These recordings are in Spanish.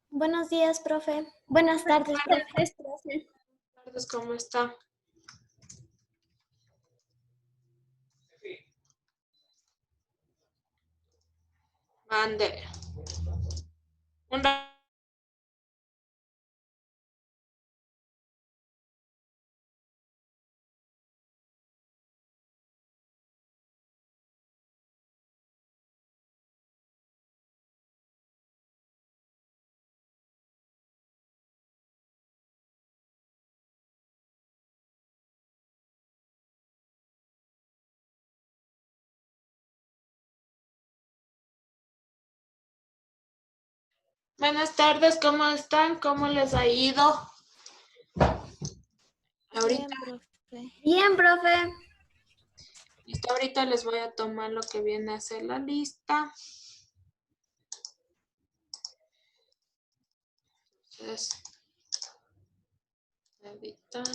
Buenos días, profe. Buenas tardes, profe. Buenas tardes, ¿cómo está? Mande. Buenas tardes, ¿cómo están? ¿Cómo les ha ido? Ahorita. Bien, profe. Bien, profe. Listo, ahorita les voy a tomar lo que viene a ser la lista. Entonces, editar.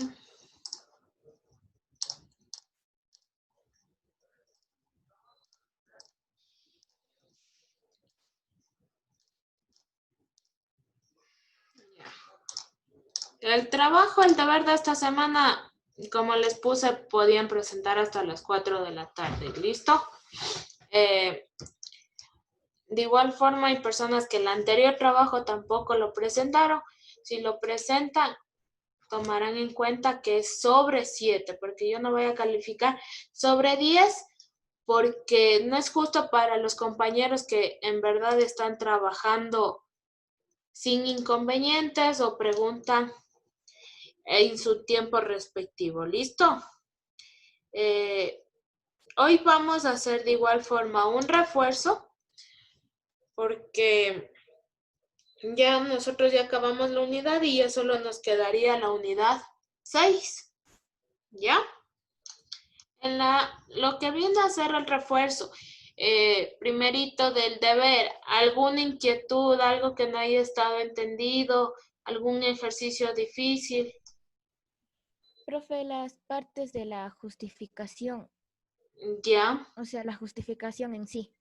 El trabajo, el deber de esta semana, como les puse, podían presentar hasta las 4 de la tarde. ¿Listo? De igual forma, hay personas que el anterior trabajo tampoco lo presentaron. Si lo presentan, tomarán en cuenta que es sobre 7, porque yo no voy a calificar sobre 10, porque no es justo para los compañeros que en verdad están trabajando sin inconvenientes o preguntan en su tiempo respectivo. ¿Listo? Hoy vamos a hacer de igual forma un refuerzo, porque nosotros ya acabamos la unidad y ya solo nos quedaría la unidad 6. ¿Ya? En lo que viene a ser el refuerzo, primerito del deber, ¿alguna inquietud, algo que no haya estado entendido, algún ejercicio difícil? Profe, las partes de la justificación. Ya. O sea, la justificación en sí.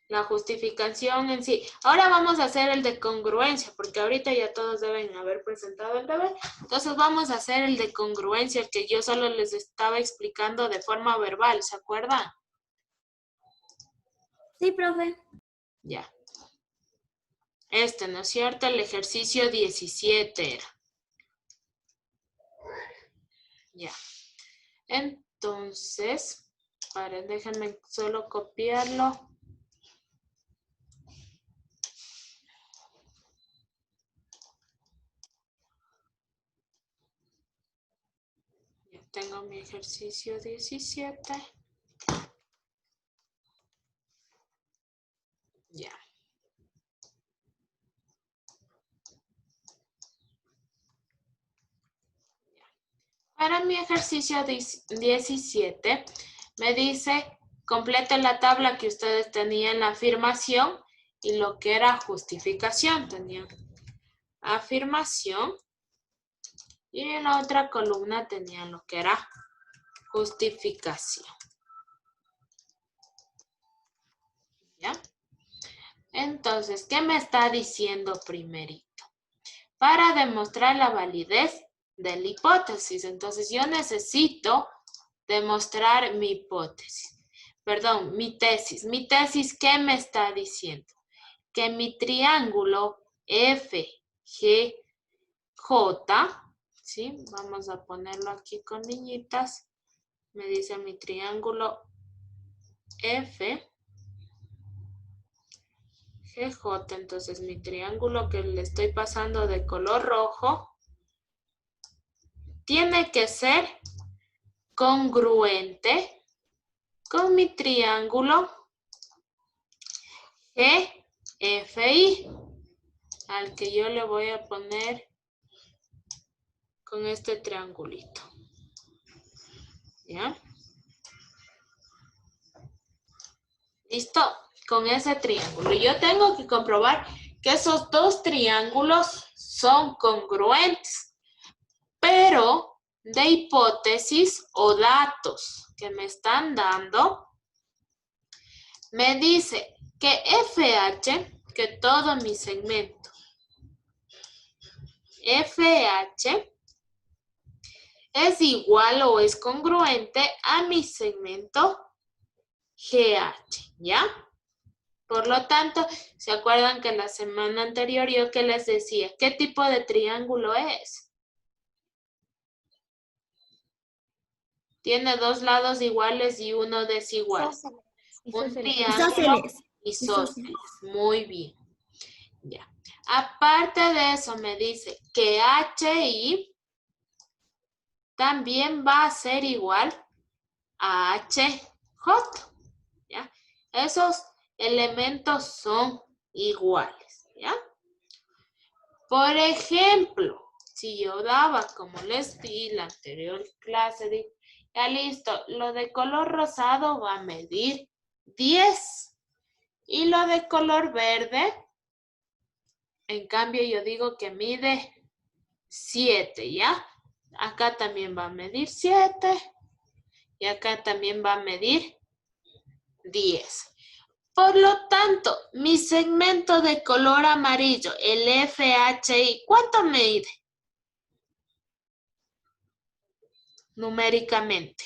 La justificación en sí. Ahora vamos a hacer el de congruencia, porque ahorita ya todos deben haber presentado el deber. Entonces vamos a hacer el de congruencia, el que yo solo les estaba explicando de forma verbal, ¿se acuerdan? Sí, profe. Ya. ¿No es cierto? El ejercicio 17 era. Ya. Entonces, déjenme solo copiarlo. Ya tengo mi ejercicio 17. Ya. Para mi ejercicio 17, me dice, complete la tabla que ustedes tenían en la afirmación y lo que era justificación. Tenían afirmación y en la otra columna tenían lo que era justificación. ¿Ya? Entonces, ¿qué me está diciendo primerito? Para demostrar la validez de la hipótesis. Entonces, yo necesito demostrar mi hipótesis. Perdón, mi tesis. Mi tesis, ¿qué me está diciendo? Que mi triángulo FGJ, ¿sí? Vamos a ponerlo aquí con niñitas. Me dice mi triángulo FGJ. Entonces, mi triángulo que le estoy pasando de color rojo tiene que ser congruente con mi triángulo GFI, al que yo le voy a poner con este triangulito. ¿Ya? ¿Listo? Con ese triángulo. Yo tengo que comprobar que esos dos triángulos son congruentes. pero de hipótesis o datos que me están dando, me dice que FH, que todo mi segmento FH es igual o es congruente a mi segmento GH, ¿ya? Por lo tanto, ¿se acuerdan que la semana anterior yo que les decía? ¿Qué tipo de triángulo es? Tiene dos lados iguales y uno desigual. Un triángulo isósceles. Muy bien. Ya. Aparte de eso, me dice que HI también va a ser igual a HJ. ¿Ya? Esos elementos son iguales. ¿Ya? Por ejemplo, si yo daba, como les di la anterior clase, ya listo, lo de color rosado va a medir 10 y lo de color verde, en cambio yo digo que mide 7, ¿ya? Acá también va a medir 7 y acá también va a medir 10. Por lo tanto, mi segmento de color amarillo, el FHI, ¿cuánto mide? Numéricamente.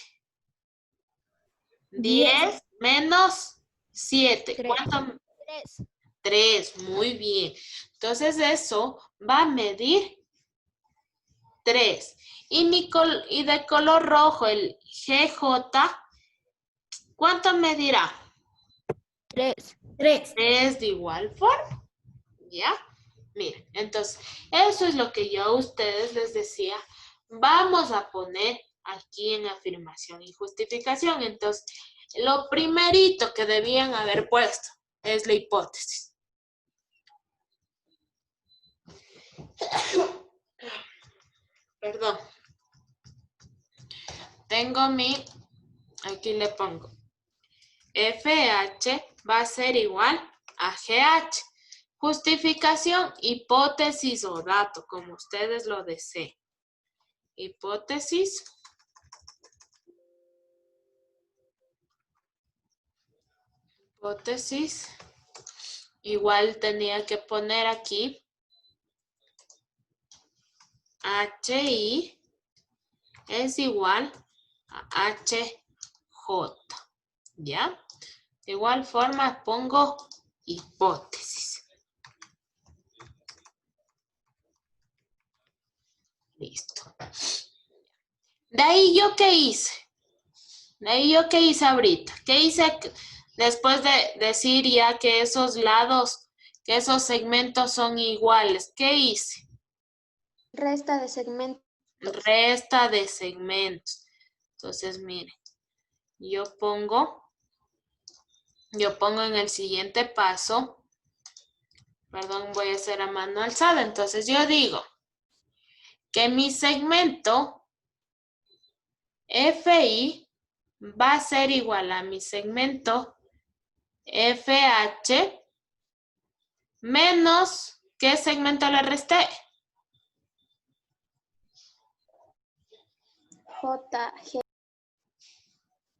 10 menos 7. ¿Cuánto? 3. 3, muy bien. Entonces eso va a medir 3. Y de color rojo, el GJ, ¿cuánto medirá? 3. 3 de igual forma. ¿Ya? Miren, entonces, eso es lo que yo a ustedes les decía. Vamos a poner aquí en afirmación y justificación. Entonces, lo primerito que debían haber puesto es la hipótesis. Perdón. Tengo aquí le pongo, FH va a ser igual a GH. Justificación, hipótesis o dato, como ustedes lo deseen. Hipótesis. Hipótesis. Igual tenía que poner aquí HI es igual a HJ. ¿Ya? De igual forma pongo hipótesis. Listo. De ahí yo qué hice. Ahorita. ¿Qué hice después de decir ya que esos lados, que esos segmentos son iguales? ¿Qué hice? Resta de segmentos. Resta de segmentos. Entonces, miren, yo pongo en el siguiente paso, perdón, voy a hacer a mano alzada. Entonces, yo digo que mi segmento FI va a ser igual a mi segmento FH menos, ¿qué segmento le resté? JG.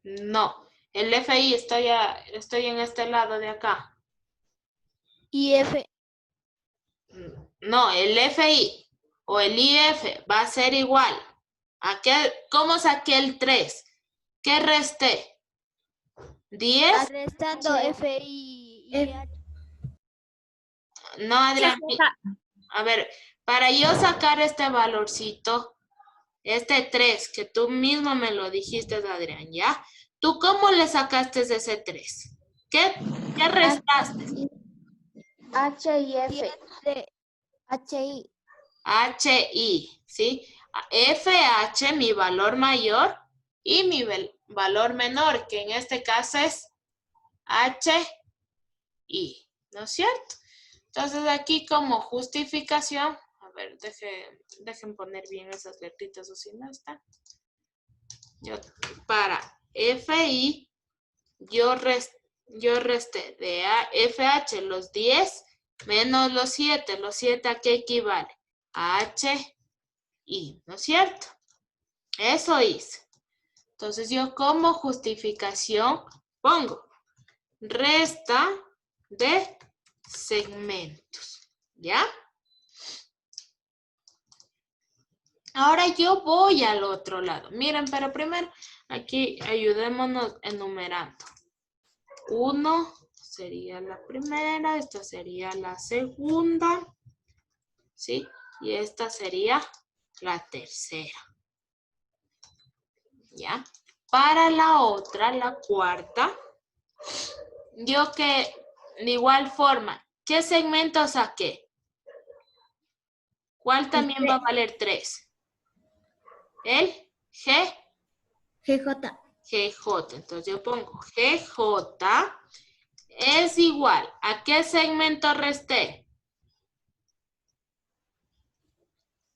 No, el FI estoy en este lado de acá. IF. No, el FI o el IF va a ser igual. ¿Cómo saqué el 3? ¿Qué resté? 10. Restando FI y H. No, Adrián. A ver, para yo sacar este valorcito, este 3, que tú mismo me lo dijiste, Adrián, ¿ya? ¿Tú cómo le sacaste ese 3? ¿Qué restaste? H y F. HI. HI, ¿sí? FH, mi valor mayor, y mi valor menor, que en este caso es HI, ¿no es cierto? Entonces aquí como justificación, a ver, dejen poner bien esas letritas o si no están. Para FI, yo resté de FH los 10 menos los 7. ¿Los 7 a qué equivale? A HI, ¿no es cierto? Eso hice. Entonces yo como justificación pongo resta de segmentos. ¿Ya? Ahora yo voy al otro lado. Miren, pero primero aquí ayudémonos enumerando. 1 sería la primera, esta sería la segunda, ¿sí? Y esta sería la tercera. ¿Ya? Para la otra, la cuarta, yo que de igual forma, ¿qué segmento saqué? ¿Cuál también va a valer 3? El GJ. GJ. Entonces yo pongo GJ es igual. ¿A qué segmento resté?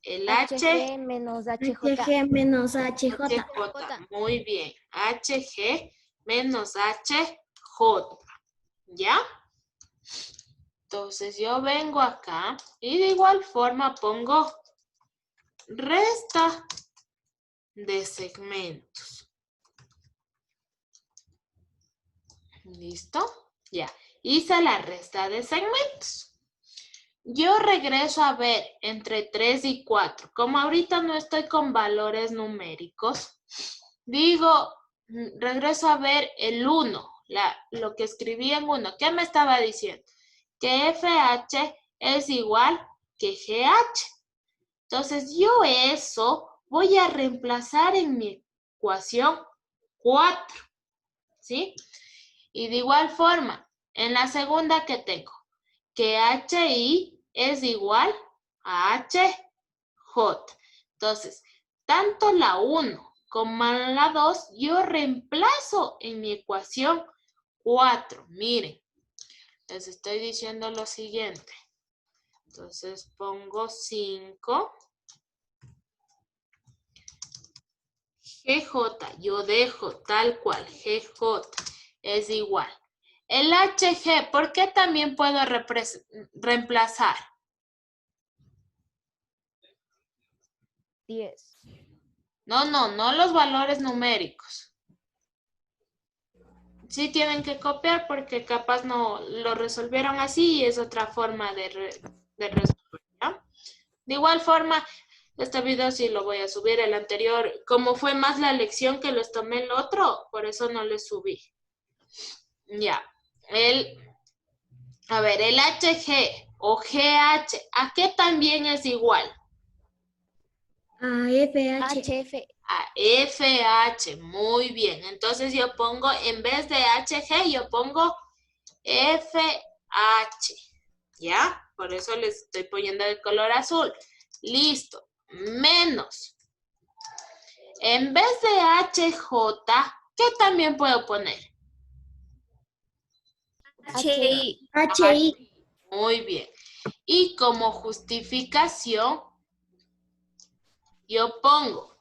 El HG menos HJ. HG menos HJ. HJ. Muy bien. HG menos HJ. ¿Ya? Entonces yo vengo acá y de igual forma pongo resta de segmentos. ¿Listo? Ya. Hice la resta de segmentos. Yo regreso a ver entre 3 y 4. Como ahorita no estoy con valores numéricos, digo, regreso a ver el 1, lo que escribí en 1. ¿Qué me estaba diciendo? Que FH es igual que GH. Entonces, yo eso voy a reemplazar en mi ecuación 4. ¿Sí? Y de igual forma, en la segunda que tengo, que HI es igual a HJ. Entonces, tanto la 1 como la 2, yo reemplazo en mi ecuación 4. Miren, les estoy diciendo lo siguiente. Entonces, pongo 5. GJ, yo dejo tal cual, GJ es igual. El HG, ¿por qué también puedo reemplazar? 10. No los valores numéricos. Sí tienen que copiar porque capaz no lo resolvieron así y es otra forma de resolver, ¿ya? De igual forma, este video sí lo voy a subir. El anterior, como fue más la lección que los tomé el otro, por eso no le subí. Ya. A ver, el HG o GH, ¿a qué también es igual? A FH. HF. A FH, muy bien. Entonces yo pongo, en vez de HG, yo pongo FH, ¿ya? Por eso les estoy poniendo el color azul. Listo, menos. En vez de HJ, ¿qué también puedo poner? HI. HI. Muy bien. Y como justificación, yo pongo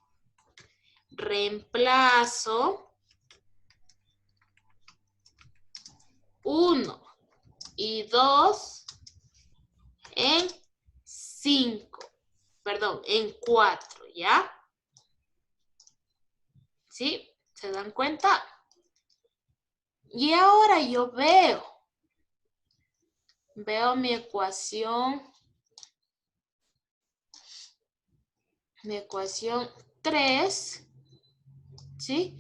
reemplazo 1 y 2 en 5. Perdón, en 4, ¿ya? ¿Sí? ¿Se dan cuenta? Y ahora yo veo mi ecuación. Mi ecuación 3, ¿sí?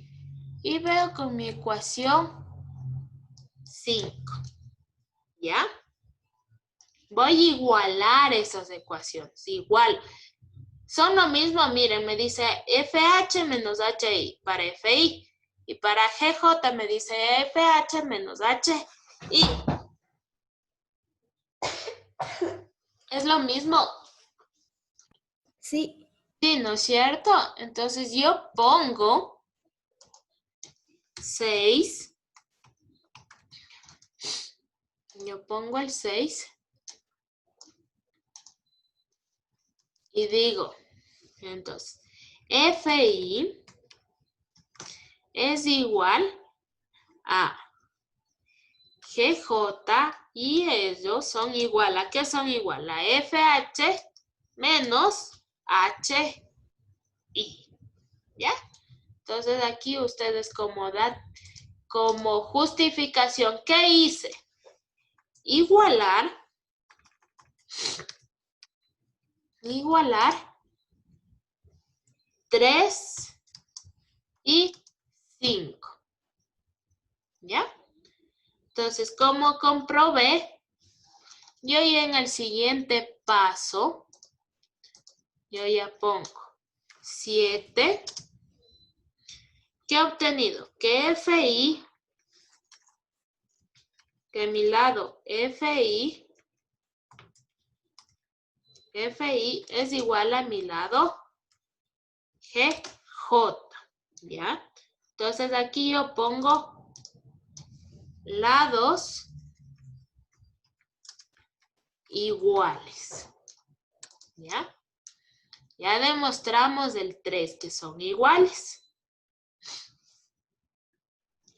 Y veo con mi ecuación 5, ¿ya? Voy a igualar esas ecuaciones, igual. Son lo mismo, miren, me dice FH menos HI para FI. Y para GJ me dice FH menos HI. Es lo mismo. Sí. Sí, ¿no es cierto? Entonces yo pongo 6. Yo pongo el 6. Y digo, entonces, FI es igual a GJ y ellos son igual. ¿A qué son igual? A FH menos HI. ¿Ya? Entonces aquí ustedes como justificación, ¿qué hice? Igualar 3 y 5. ¿Ya? Entonces, como comprobé, yo ya en el siguiente paso, yo ya pongo 7. ¿Qué he obtenido? Que mi lado FI es igual a mi lado GJ, ¿ya? Entonces aquí yo pongo lados iguales, ¿ya? Ya demostramos el 3 que son iguales.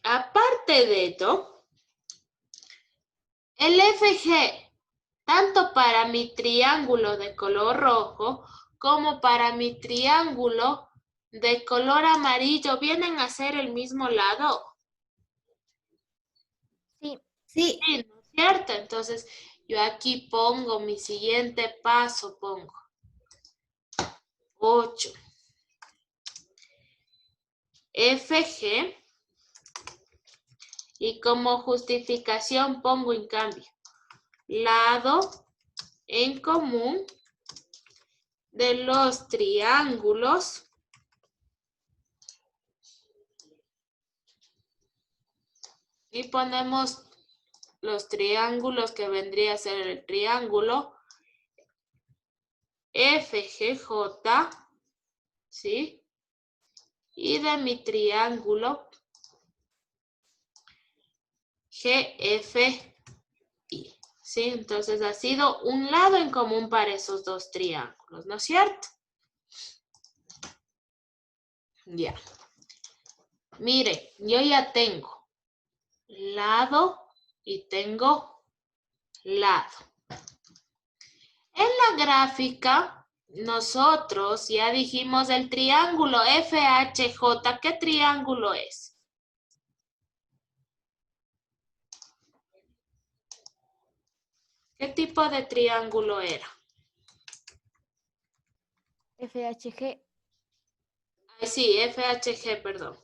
Aparte de esto, el FG, tanto para mi triángulo de color rojo como para mi triángulo de color amarillo, ¿vienen a ser el mismo lado? Sí. Sí. Sí, ¿no es cierto? Entonces, yo aquí pongo mi siguiente paso, pongo 8. FG. Y como justificación pongo en cambio lado en común de los triángulos y ponemos los triángulos que vendría a ser el triángulo FGJ, ¿sí? Y de mi triángulo GFI, ¿sí? Entonces ha sido un lado en común para esos dos triángulos, ¿no es cierto? Ya. Mire, yo ya tengo lado y tengo lado. En la gráfica, nosotros ya dijimos el triángulo FHJ. ¿Qué triángulo es? ¿Qué tipo de triángulo era? FHG. Ay, sí, FHG, perdón.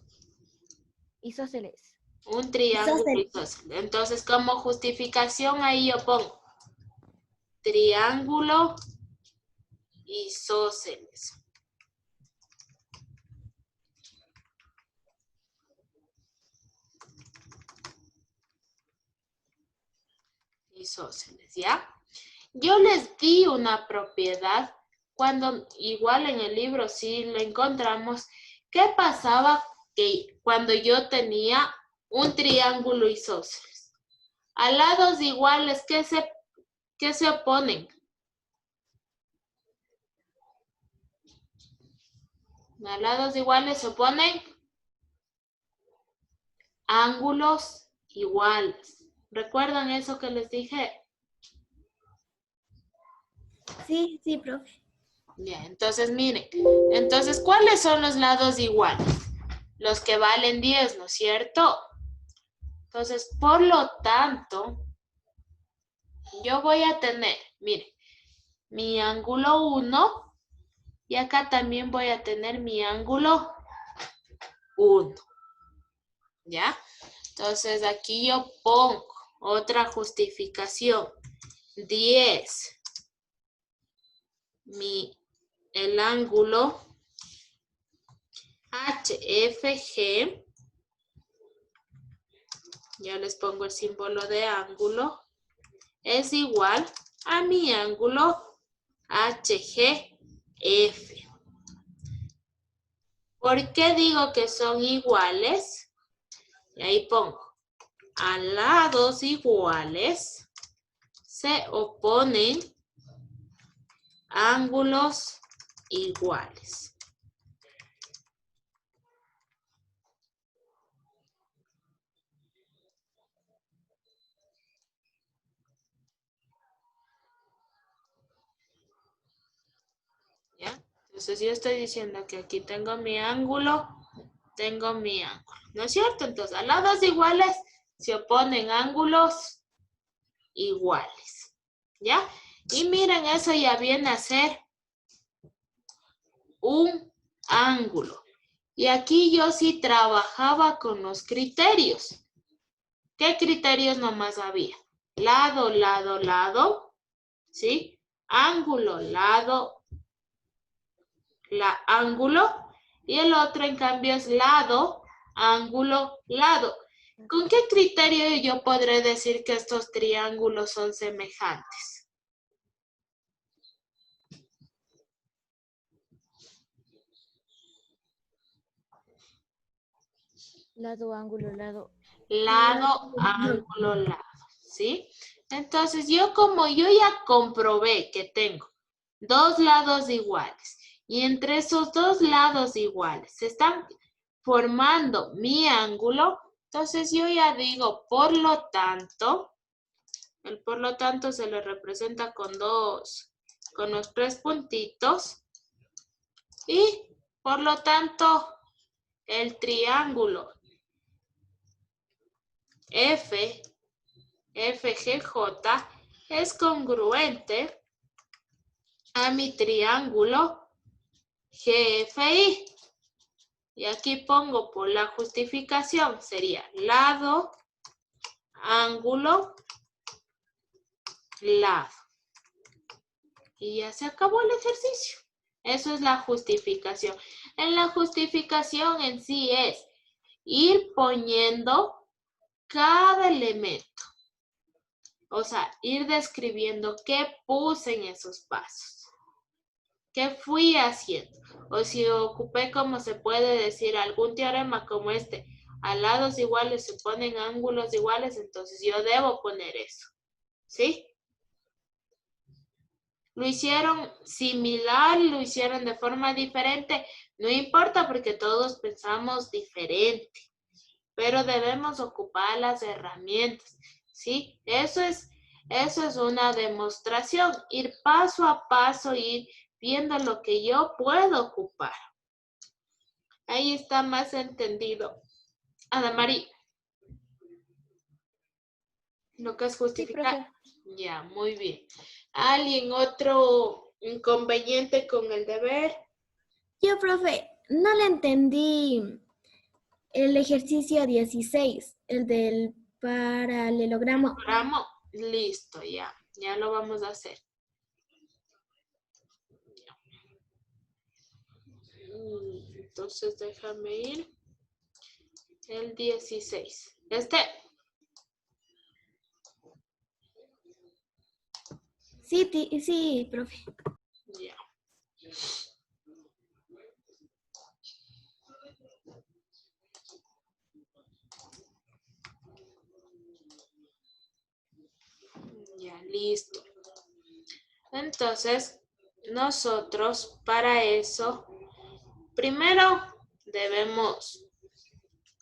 Isósceles. Un triángulo isósceles. Entonces, como justificación ahí yo pongo triángulo isósceles. Isósceles, ¿ya? Yo les di una propiedad cuando igual en el libro sí lo encontramos. ¿Qué pasaba que cuando yo tenía un triángulo isósceles? A lados iguales, ¿qué se oponen? A lados iguales se oponen ángulos iguales. ¿Recuerdan eso que les dije? Sí, sí, profe. Bien, entonces miren. Entonces, ¿cuáles son los lados iguales? Los que valen 10, ¿no es cierto? Entonces, por lo tanto, yo voy a tener, miren, mi ángulo 1 y acá también voy a tener mi ángulo 1. ¿Ya? Entonces, aquí yo pongo otra justificación. 10. El ángulo HFG. Ya les pongo el símbolo de ángulo. Es igual a mi ángulo HGF. ¿Por qué digo que son iguales? Y ahí pongo, a lados iguales se oponen ángulos iguales. ¿Ya? Entonces yo estoy diciendo que aquí tengo mi ángulo, ¿no es cierto? Entonces a lados iguales se oponen ángulos iguales, ¿ya? Y miren, eso ya viene a ser un ángulo. Y aquí yo sí trabajaba con los criterios. ¿Qué criterios nomás había? Lado, lado, lado, ¿sí? Ángulo, lado, ángulo. Y el otro, en cambio, es lado, ángulo, lado. ¿Con qué criterio yo podré decir que estos triángulos son semejantes? Lado, ángulo, lado. Lado, ángulo, lado, ¿sí? Entonces, como yo ya comprobé que tengo dos lados iguales y entre esos dos lados iguales se están formando mi ángulo, entonces yo ya digo, por lo tanto, el por lo tanto se le representa con los 3 puntitos y por lo tanto el triángulo FGJ es congruente a mi triángulo GFI. Y aquí pongo por la justificación, sería lado, ángulo, lado. Y ya se acabó el ejercicio. Eso es la justificación. En la justificación en sí es ir poniendo cada elemento. O sea, ir describiendo qué puse en esos pasos. ¿Qué fui haciendo? O si ocupé, como se puede decir, algún teorema como este, a lados iguales se ponen ángulos iguales, entonces yo debo poner eso. ¿Sí? Lo hicieron similar, lo hicieron de forma diferente, no importa porque todos pensamos diferente, pero debemos ocupar las herramientas, ¿sí? Eso es una demostración, ir paso a paso, ir viendo lo que yo puedo ocupar. Ahí está más entendido. Ana María, lo que es justificar. Sí, ya, muy bien. ¿Alguien otro inconveniente con el deber? Yo, profe, no le entendí el ejercicio 16, el del paralelogramo. Listo, ya lo vamos a hacer. Entonces déjame ir. El 16. Sí, profe. Ya. Ya, listo. Entonces, nosotros para eso, primero debemos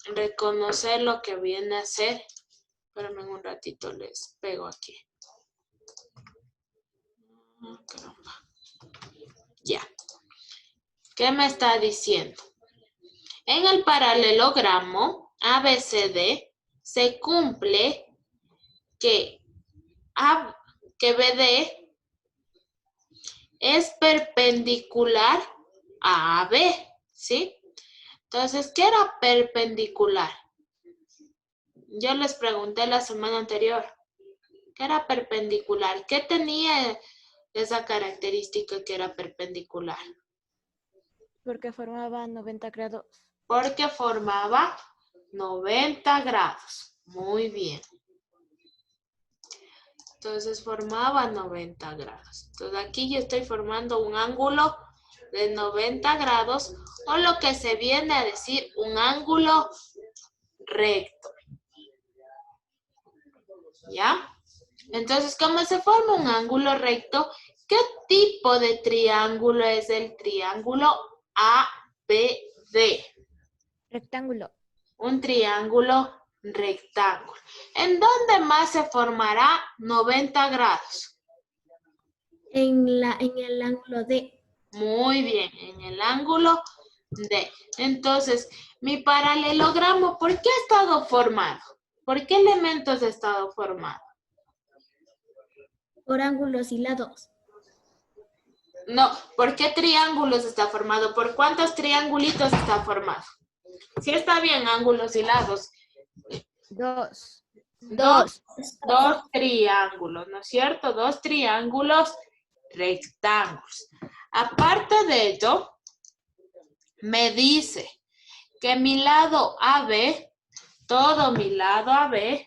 reconocer lo que viene a ser. Espérame un ratito, les pego aquí. Caramba. Ya. ¿Qué me está diciendo? En el paralelogramo ABCD se cumple que BD es perpendicular a AB, ¿sí? Entonces, ¿qué era perpendicular? Yo les pregunté la semana anterior. ¿Qué era perpendicular? ¿Qué tenía esa característica que era perpendicular? Porque formaba 90 grados. Porque formaba 90 grados. Muy bien. Entonces formaba 90 grados. Entonces aquí yo estoy formando un ángulo de 90 grados o lo que se viene a decir un ángulo recto. ¿Ya? Entonces, ¿cómo se forma un ángulo recto? ¿Qué tipo de triángulo es el triángulo ABD? Rectángulo. Un triángulo rectángulo. ¿En dónde más se formará 90 grados? En el ángulo D. Muy bien, en el ángulo D. Entonces, mi paralelogramo, ¿por qué ha estado formado? ¿Por qué elementos ha estado formado? Por ángulos y lados. No, ¿por qué triángulos está formado? ¿Por cuántos triangulitos está formado? Sí está bien, ángulos y lados. 2. Dos triángulos, ¿no es cierto? 2 triángulos rectángulos. Aparte de ello, me dice que mi lado AB, todo mi lado AB,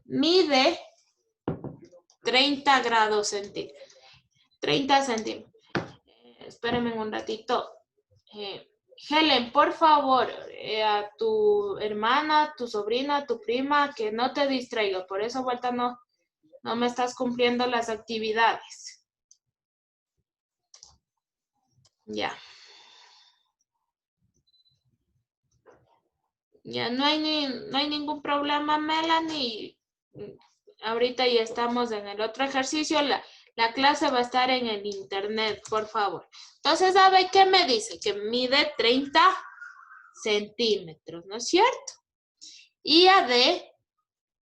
mide 30 grados centígrados. 30 centímetros. Espérenme un ratito. Helen, por favor, a tu hermana, tu sobrina, tu prima, que no te distraiga. Por eso, vuelta, no me estás cumpliendo las actividades. Ya. Ya no hay ningún problema, Melanie. Ahorita ya estamos en el otro ejercicio. La clase va a estar en el internet, por favor. Entonces, ¿sabe qué me dice? Que mide 30 centímetros, ¿no es cierto? Y AD,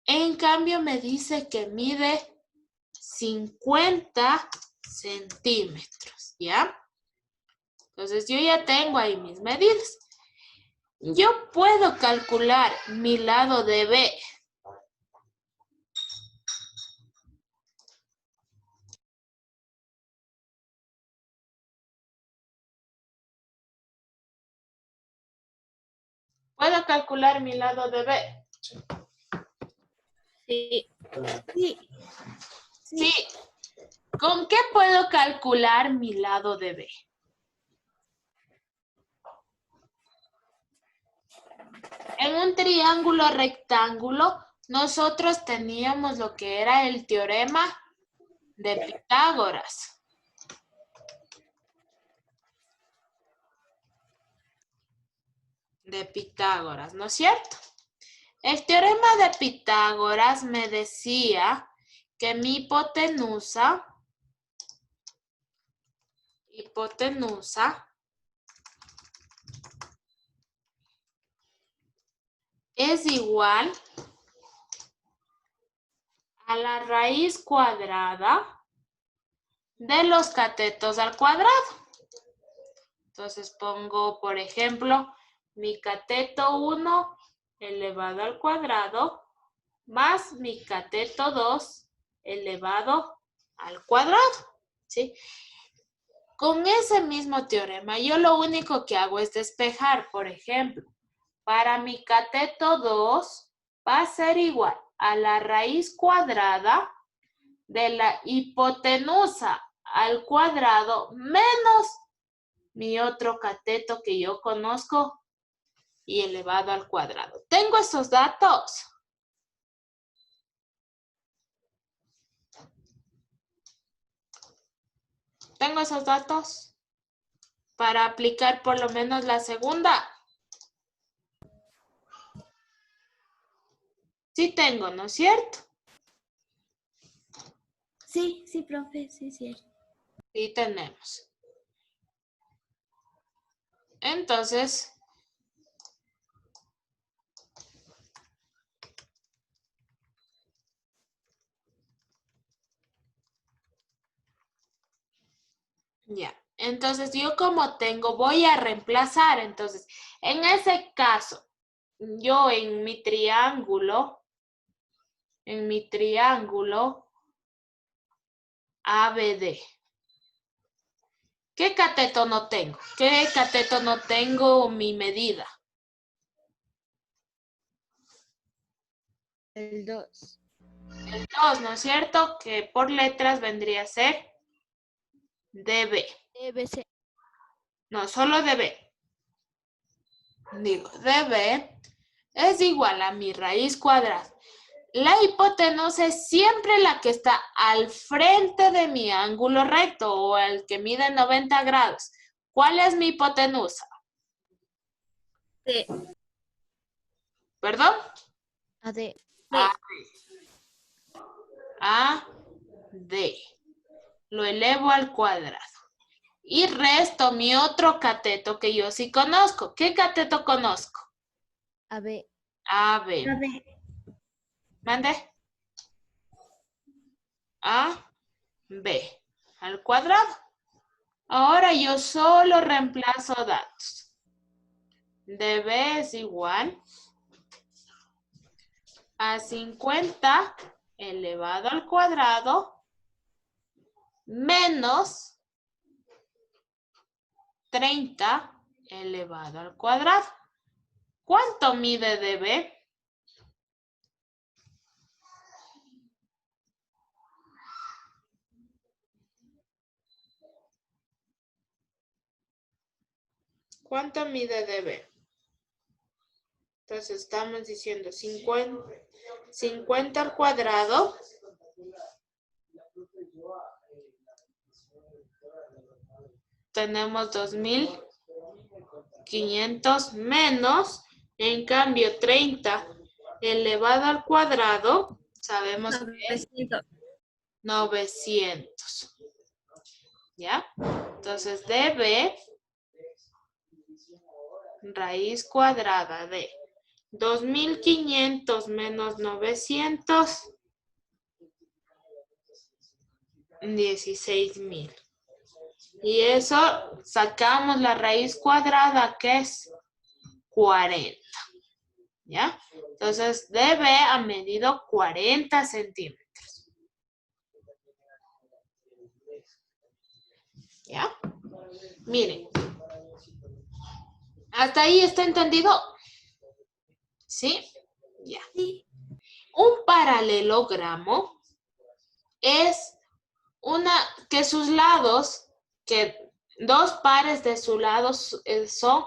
en cambio, me dice que mide 50 centímetros, ¿ya? Entonces, yo ya tengo ahí mis medidas. Yo puedo calcular mi lado de B. ¿Puedo calcular mi lado de B? Sí. Sí. Sí. ¿Con qué puedo calcular mi lado de B? En un triángulo rectángulo, nosotros teníamos lo que era el teorema de Pitágoras. ¿No es cierto? El teorema de Pitágoras me decía que mi hipotenusa es igual a la raíz cuadrada de los catetos al cuadrado. Entonces pongo, por ejemplo, mi cateto 1 elevado al cuadrado más mi cateto 2 elevado al cuadrado, ¿sí? Con ese mismo teorema, yo lo único que hago es despejar, por ejemplo, para mi cateto 2 va a ser igual a la raíz cuadrada de la hipotenusa al cuadrado menos mi otro cateto que yo conozco y elevado al cuadrado. ¿Tengo esos datos? ¿Tengo esos datos? Para aplicar por lo menos la segunda. Sí tengo, ¿no es cierto? Sí, sí, profe, sí, sí. Sí tenemos. Entonces, ya. Entonces, yo como tengo, voy a reemplazar. Entonces, en ese caso, yo en mi triángulo ABD. ¿Qué cateto no tengo? ¿Qué cateto no tengo mi medida? El 2. El 2, ¿no es cierto? Que por letras vendría a ser DB. Debe ser. No, solo DB. Digo, DB es igual a mi raíz cuadrada. La hipotenusa es siempre la que está al frente de mi ángulo recto o el que mide 90 grados. ¿Cuál es mi hipotenusa? D. ¿Perdón? AD. A, D. Lo elevo al cuadrado. Y resto mi otro cateto que yo sí conozco. ¿Qué cateto conozco? AB. AB. A ver, Mande. A, B al cuadrado. Ahora yo solo reemplazo datos. DB es igual a 50 elevado al cuadrado menos 30 elevado al cuadrado. ¿Cuánto mide DB? ¿Cuánto mide DB? Entonces estamos diciendo 50 al cuadrado tenemos 2500 menos, en cambio 30 elevado al cuadrado, sabemos que es 900. ¿Ya? Entonces dB raíz cuadrada de 2500 menos 900, 16,000. Y eso sacamos la raíz cuadrada que es 40. ¿Ya? Entonces DB ha medido 40 centímetros. ¿Ya? Miren. ¿Hasta ahí está entendido? ¿Sí? Ya. sí, Un paralelogramo es que sus lados, que dos pares de sus lados son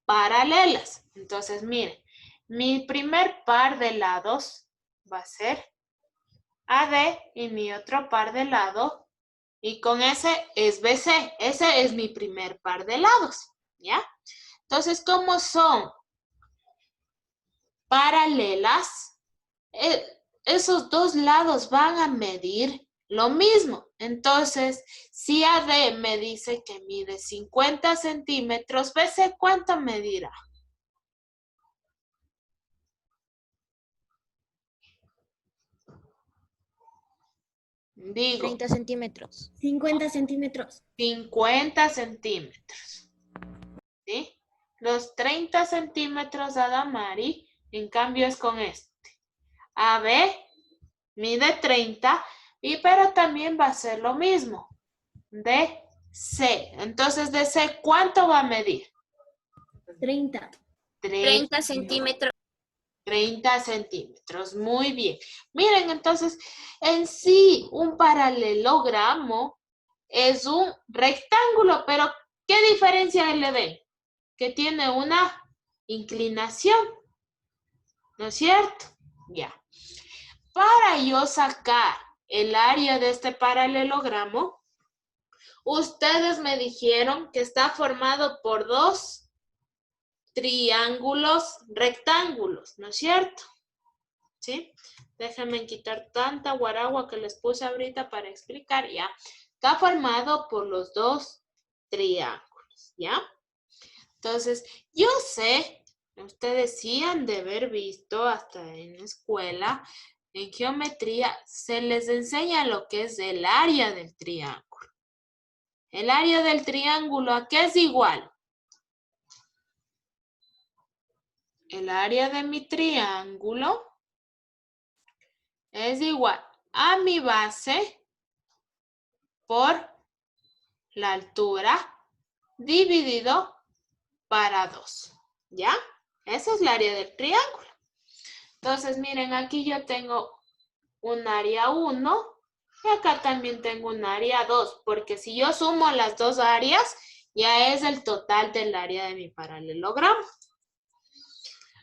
paralelas. Entonces, miren, mi primer par de lados va a ser AD y mi otro par de lado, y con ese es BC. Ese es mi primer par de lados, ¿ya? Entonces, como son paralelas, esos dos lados van a medir lo mismo. Entonces, si AD me dice que mide 50 centímetros, BC, ¿cuánto medirá? Digo, 30 centímetros. 50 centímetros. 50 centímetros. ¿Sí? Los 30 centímetros a Damari, en cambio es con este. AB mide 30, pero también va a ser lo mismo. DC. Entonces, DC, ¿cuánto va a medir? 30. 30 centímetros. 30 centímetros. Muy bien. Miren, entonces, en sí, un paralelogramo es un rectángulo, pero ¿qué diferencia le ven? Que tiene una inclinación, ¿no es cierto? Ya. Para yo sacar el área de este paralelogramo, ustedes me dijeron que está formado por dos triángulos rectángulos, ¿no es cierto? ¿Sí? Déjenme quitar tanta guaragua que les puse ahorita para explicar, ¿ya? Está formado por los dos triángulos, ¿ya? Entonces, yo sé, ustedes sí han de haber visto hasta en la escuela, en geometría, se les enseña lo que es el área del triángulo. El área del triángulo, ¿a qué es igual? El área de mi triángulo es igual a mi base por la altura dividido para 2. ¿Ya? Esa es el área del triángulo. Entonces, miren, aquí yo tengo un área 1 y acá también tengo un área 2, porque si yo sumo las dos áreas, ya es el total del área de mi paralelogramo.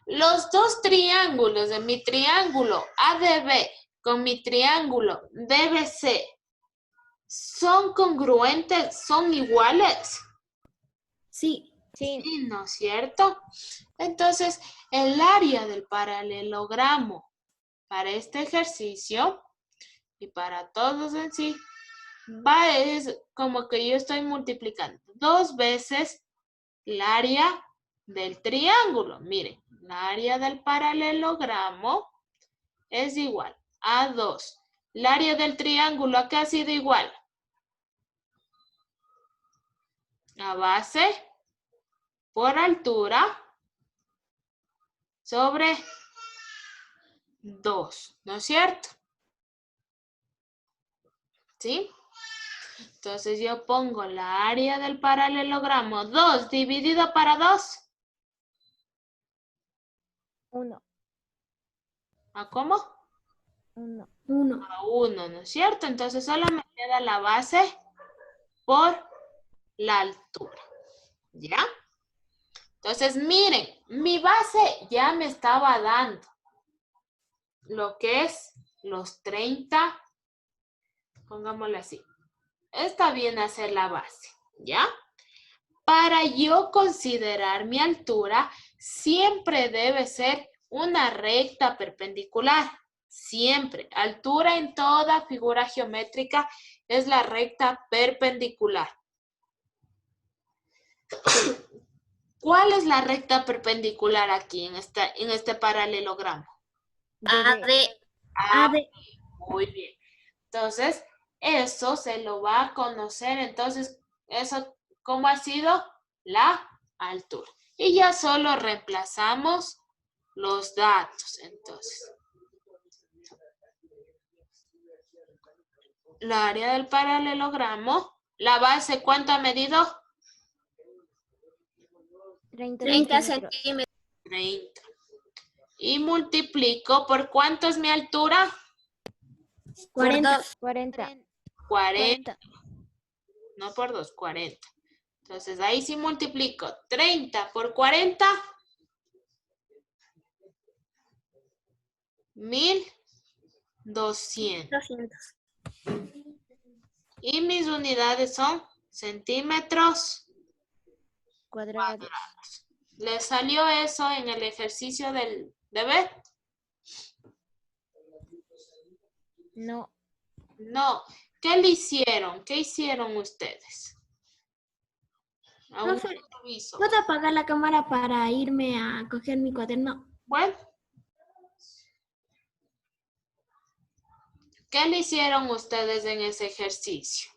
Los dos triángulos de mi triángulo ADB con mi triángulo DBC son congruentes, son iguales. Sí, Sí. Sí, ¿no es cierto? Entonces, el área del paralelogramo para este ejercicio y para todos en sí es como que yo estoy multiplicando 2 veces el área del triángulo. Miren, el área del paralelogramo es igual a 2. El área del triángulo, ¿a qué ha sido igual? A base por altura sobre 2, ¿no es cierto? ¿Sí? Entonces yo pongo la área del paralelogramo 2 dividido para 2. 1. ¿A cómo? 1. 1. A 1, ¿no es cierto? Entonces solo me queda la base por la altura. ¿Ya? Entonces miren, mi base ya me estaba dando lo que es los 30, pongámoslo así. Está bien hacer la base, ¿ya? Para yo considerar mi altura, siempre debe ser una recta perpendicular. Siempre. Altura en toda figura geométrica es la recta perpendicular. ¿Cuál es la recta perpendicular aquí en este paralelogramo? AD. AD. Muy bien. Entonces, eso se lo va a conocer. Entonces, eso, ¿cómo ha sido? La altura. Y ya solo reemplazamos los datos. Entonces, la área del paralelogramo, la base, ¿cuánto ha medido? 30 centímetros. 30. Y multiplico, ¿por cuánto es mi altura? 40. 40. 40. No por 2, 40. Entonces, ahí sí multiplico 30 por 40. 1200. 200. Y mis unidades son centímetros Cuadrados. ¿Les salió eso en el ejercicio del deber? No. No. ¿Qué le hicieron? ¿Qué hicieron ustedes? Aún no Profe, lo reviso. ¿puedo apagar la cámara para irme a coger mi cuaderno? Bueno. ¿Qué le hicieron ustedes en ese ejercicio?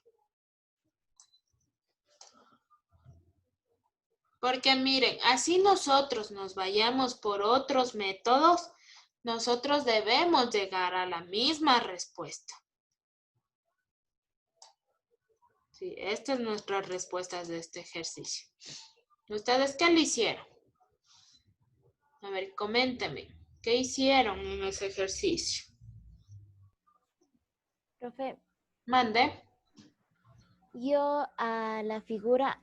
Porque miren, así nosotros nos vayamos por otros métodos, nosotros debemos llegar a la misma respuesta. Sí, esta es nuestra respuesta de este ejercicio. ¿Ustedes qué le hicieron? A ver, coméntame. ¿Qué hicieron en ese ejercicio? Profe, Mande. yo a la figura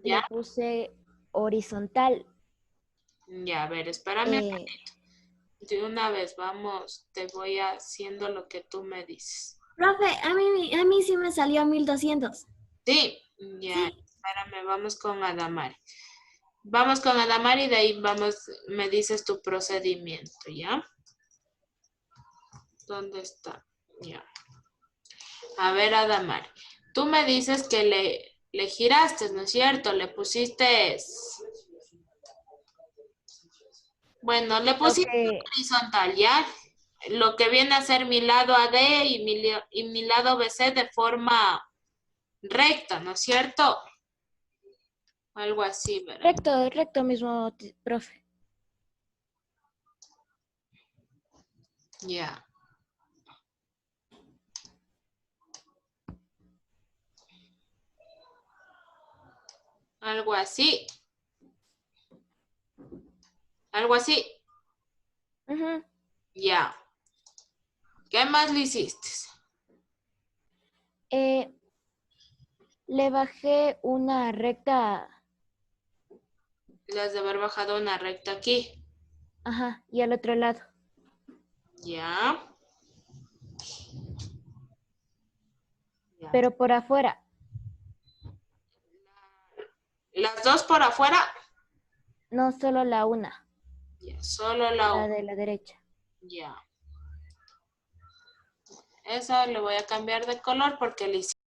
¿Ya? le puse horizontal. Ya, a ver, espérame un ratito. De una vez, vamos, te voy haciendo lo que tú me dices. Profe, a mí sí me salió 1200. Sí, ya, Sí. espérame, vamos con Adamari. Vamos con Adamari y de ahí vamos, me dices tu procedimiento, ¿ya? ¿Dónde está? Ya. A ver, Adamari, tú me dices que le giraste, ¿no es cierto? Le pusiste... Bueno, le pusiste horizontal, ¿ya? Lo que viene a ser mi lado AD y mi lado BC de forma recta, ¿no es cierto? Algo así, ¿verdad? Recto mismo, profe. Ya. Algo así. Algo así. Ujú. Ya. ¿Qué más le hiciste? Le bajé una recta, Le has de haber bajado una recta aquí. ajá, y al otro lado. Ya. Ya. Pero por afuera. Las dos por afuera. No solo la una, Ya, solo la la una. de la derecha. Ya. Eso le voy a cambiar de color porque le hice